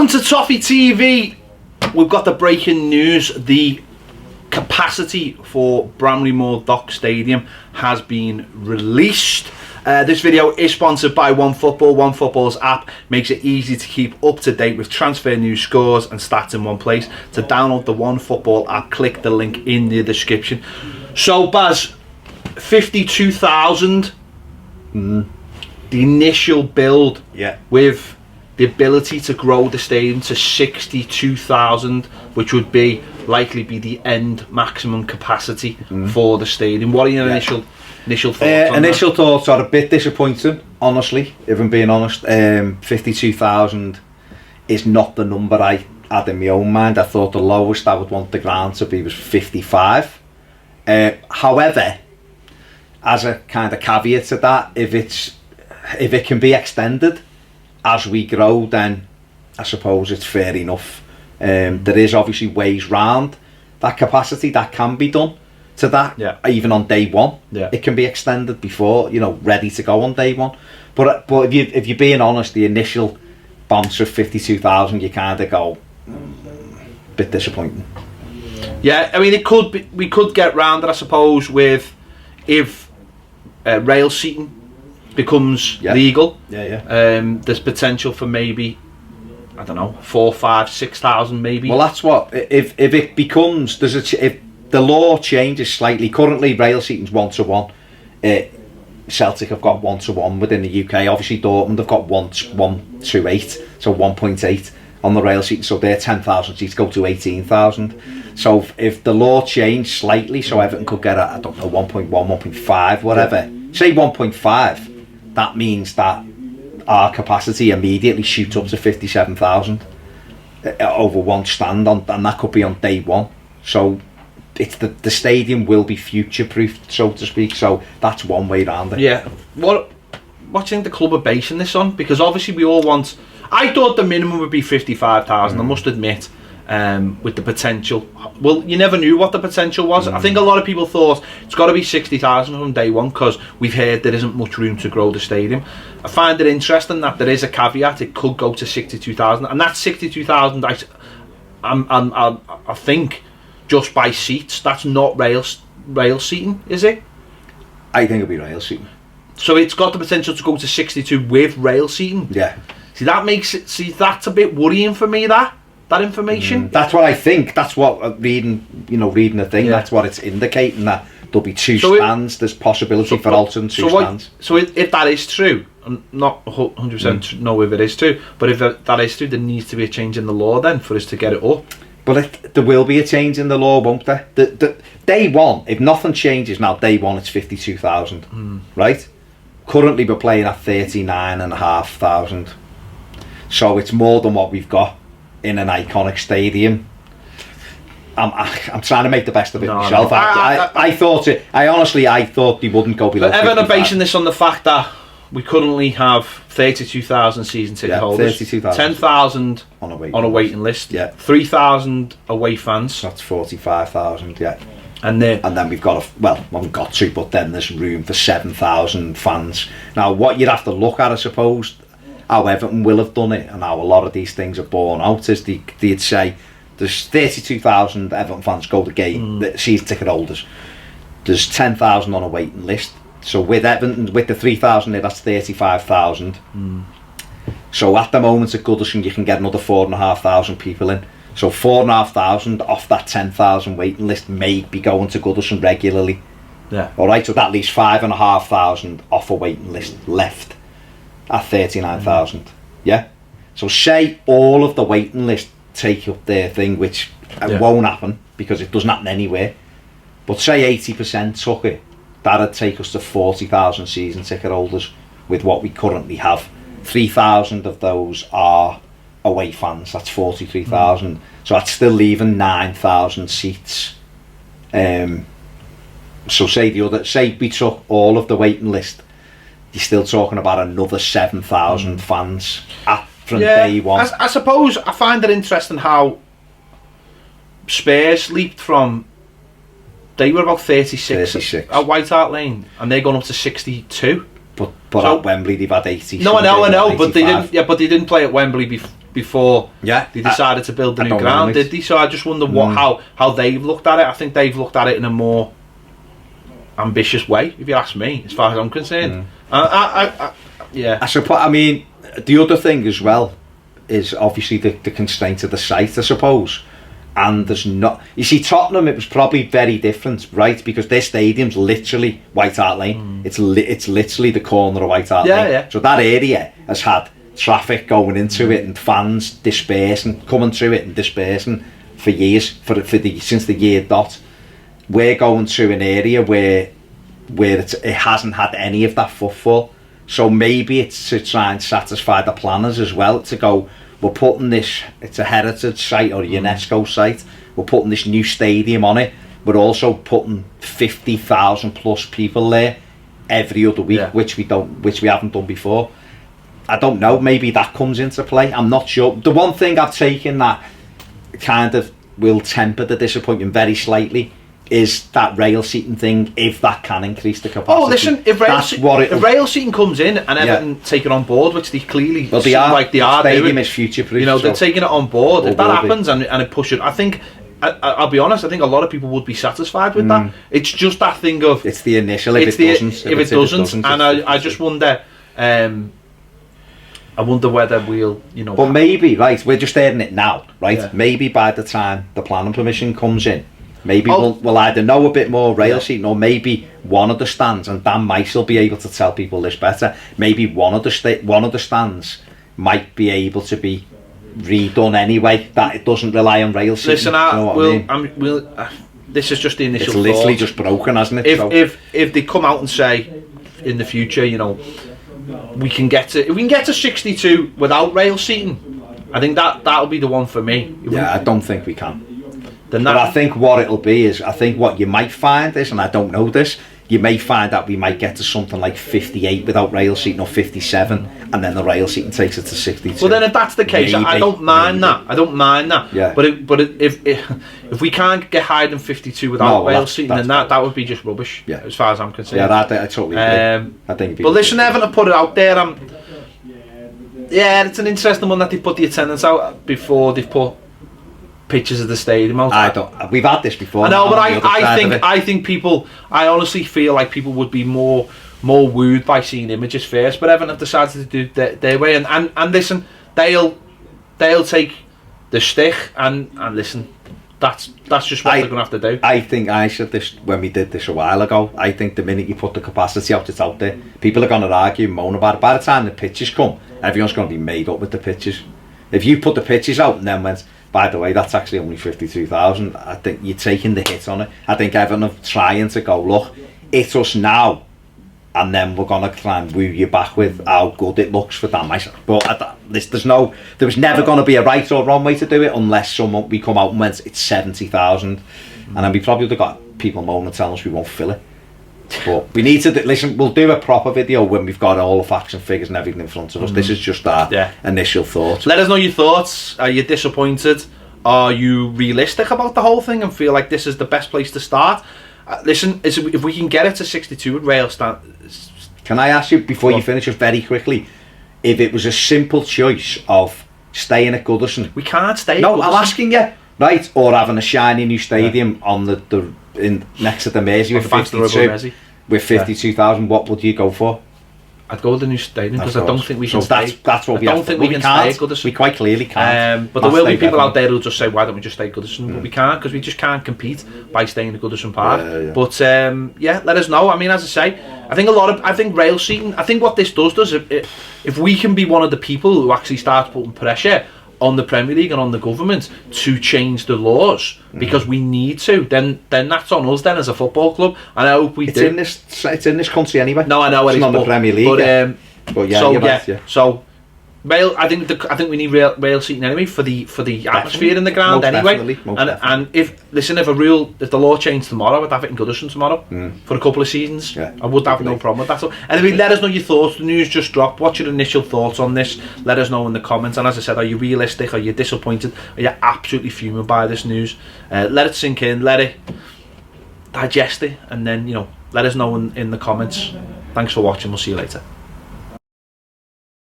Welcome to Toffee TV. We've got the breaking news. The capacity for Bramley-Moore Dock Stadium has been released. This video is sponsored by OneFootball. OneFootball's app makes it easy to keep up to date with transfer news, scores and stats in one place. To download the OneFootball app, click the link in the description. So Baz, 52,000, the initial build, with the ability to grow the stadium to 62,000, which would likely be the end maximum capacity for the stadium. What are your initial thoughts on initial that? thoughts are a bit disappointing, honestly, if I'm being honest. 52,000 is not the number I had in my own mind. I thought the lowest I would want the ground to be was 55. However, as a kind of caveat to that, if it can be extended as we grow, then I suppose it's fair enough. There is obviously ways round that capacity that can be done to that. Even on day one, it can be extended before, ready to go on day one. But if you're being honest, the initial bounce of 52,000, you kind of go bit disappointing. Yeah, I mean, we could get round it, I suppose, with if rail seating becomes legal. There's potential for maybe, I don't know, 4, 5, 6,000 maybe. Well, that's what if it becomes if the law changes slightly. Currently, rail seating's 1-to-1. Celtic have got 1-to-1 within the UK. Obviously, Dortmund have got 1-to-8, so 1.8 on the rail seating. So their 10,000 seats go to 18,000. So if the law changed slightly, so Everton could get I don't know, 1.1, 1.5, whatever. Say 1.5. That means that our capacity immediately shoots up to 57,000 over one stand, and that could be on day one. So it's the stadium will be future-proofed, so to speak. So that's one way around it. Yeah. What do you think the club are basing this on? Because obviously we all want. I thought the minimum would be 55,000. I must admit. With the potential, well, you never knew what the potential was. I think a lot of people thought it's got to be 60,000 from day one because we've heard there isn't much room to grow the stadium. I find it interesting that there is a caveat. It could go to 62,000, and that's 62,000. I think just by seats. That's not rail seating, is it? I think it'll be rail seating. So it's got the potential to go to 62 with rail seating. Yeah. See, that makes it. See, that's a bit worrying for me. That information. That's what I think. That's what reading the thing. That's what it's indicating, that there'll be two stands. There's possibility for alternate two stands. So if that is true, I'm not 100% know if it is true, but if that is true, there needs to be a change in the law then for us to get it up. But there will be a change in the law, won't there? The day one, if nothing changes now, day one it's 52,000, right? Currently we're playing at 39,500, so it's more than what we've got in an iconic stadium. I'm trying to make the best of it myself. I thought they wouldn't go below 55. Everton are basing this on the fact that we currently have 32,000 season ticket holders, 10,000 on a waiting list, 3,000 away fans. That's 45,000, and then we've got we've got two, but then there's room for 7,000 fans. Now, what you'd have to look at, I suppose, how Everton will have done it and how a lot of these things are borne out, is they'd say there's 32,000 Everton fans go to the game, the season ticket holders. There's 10,000 on a waiting list. So with Everton, with the 3,000 there, that's 35,000. So at the moment at Goodison, you can get another 4,500 people in. So 4,500 off that 10,000 waiting list may be going to Goodison regularly. Alright, so that leaves 5,500 off a waiting list left at 39,000. So say all of the waiting list take up their thing, which won't happen because it doesn't happen anywhere, but say 80% took it, that'd take us to 40,000 season ticket holders with what we currently have. 3,000 of those are away fans, that's 43,000. So that's still leaving 9,000 seats. So say we took all of the waiting list, you're still talking about another 7,000 fans from day one. I suppose I find it interesting how Spurs leaped from, they were about 36 at White Hart Lane, and they're going up to 62. But so, at Wembley they've had 80. No, I know, but they didn't. Yeah, but they didn't play at Wembley before they decided to build the new ground, did they? So I just wonder how they've looked at it. I think they've looked at it in a more ambitious way, if you ask me, as far as I'm concerned. I suppose. I mean, the other thing as well is obviously the constraint of the site, I suppose. And there's not. You see, Tottenham, it was probably very different, right? Because their stadium's literally White Hart Lane. It's literally the corner of White Hart Lane. Yeah. So that area has had traffic going into it and fans dispersing, coming through it and dispersing for years, since the year dot. We're going through an area where it hasn't had any of that footfall. So maybe it's to try and satisfy the planners as well, to go, we're putting this, it's a heritage site or a UNESCO site, we're putting this new stadium on it, we're also putting 50,000 plus people there every other week, which we haven't done before. I don't know, maybe that comes into play, I'm not sure. The one thing I've taken that kind of will temper the disappointment very slightly is that rail seating thing, if that can increase the capacity. Oh, listen, if rail seating comes in and Everton take it on board, which they clearly they are doing, stadium is future-proof. You know, they're taking it on board. If that happens and it pushes, I think, I'll be honest, I think a lot of people would be satisfied with that. It's just that thing of... It's the initial, if it doesn't. And I just wonder... I wonder whether we'll, But maybe, right, we're just hearing it now, right? Yeah. Maybe by the time the planning permission comes in, maybe we'll either know a bit more rail seating, or maybe one of the stands, and Dan Mice will be able to tell people this better, maybe one of the stands might be able to be redone anyway, that it doesn't rely on rail seating. Listen, this is just the initial thought. It's literally just broken, hasn't it? If they come out and say in the future, we can get to 62 without rail seating, I think that'll be the one for me. I don't think we can. But I think what it'll be is, I think what you might find is, and I don't know this, you may find that we might get to something like 58 without rail seating, or 57, and then the rail seating takes it to 62. Well, then if that's the case, I don't mind that. I don't mind that. Yeah. But if we can't get higher than 52 without rail seating, then that would be just rubbish. Yeah. As far as I'm concerned. Yeah, I totally agree. I think. But listen, Everton put it out there. It's an interesting one that they put the attendance out before they've put pictures of the stadium out. We've had this before. I know, but I think people. I honestly feel like people would be more wooed by seeing images first. But Everton have decided to do their way, and listen, they'll take the stick and listen. That's just what they're going to have to do. I think I said this when we did this a while ago. I think the minute you put the capacity out, it's out there. People are going to argue and moan about it. By the time the pitches come, everyone's going to be made up with the pitches. If you put the pitches out and then went, by the way, that's actually only 52,000, I think you're taking the hit on it. I think Everton are trying to go, look, it's us now, and then we're going to try and woo you back with how good it looks for Dan Mice. But there was never going to be a right or wrong way to do it unless we come out and went, it's 70,000, and then we probably would have got people moaning and telling us we won't fill it. But we need to listen. We'll do a proper video when we've got all the facts and figures and everything in front of us. This is just our initial thoughts. Let us know your thoughts. Are you disappointed? Are you realistic about the whole thing and feel like this is the best place to start? Listen, if we can get it to 62 with rail stand. Can I ask you before you finish, just very quickly, if it was a simple choice of staying at Goodison? We can't stay. No, I'm asking you, right? Or having a shiny new stadium on next to the Mersey with 52,000, what would you go for? I'd go with the new stadium because I don't think we can stay. That's what we don't think we can stay at Goodison. We quite clearly can't. But there will be people out there who'll just say, why don't we just stay at Goodison? But we can't, because we just can't compete by staying at Goodison Park. But let us know. I mean, as I say, I think rail seating, I think what this does if we can be one of the people who actually starts putting pressure on the Premier League and on the government to change the laws, because we need to, then that's on us then as a football club, and I hope we do. It's in this country anyway. No, I know it's not the Premier League. So rail, I think we need rail seating anyway for the atmosphere in the ground anyway. And if the law changed tomorrow, I'd have it in Goodison tomorrow for a couple of seasons. I would have no problem with that. So anyway, let us know your thoughts. The news just dropped. What's your initial thoughts on this? Let us know in the comments. And as I said, are you realistic? Are you disappointed? Are you absolutely fuming by this news? Let it sink in. Let it digest it, and then let us know in the comments. Thanks for watching. We'll see you later.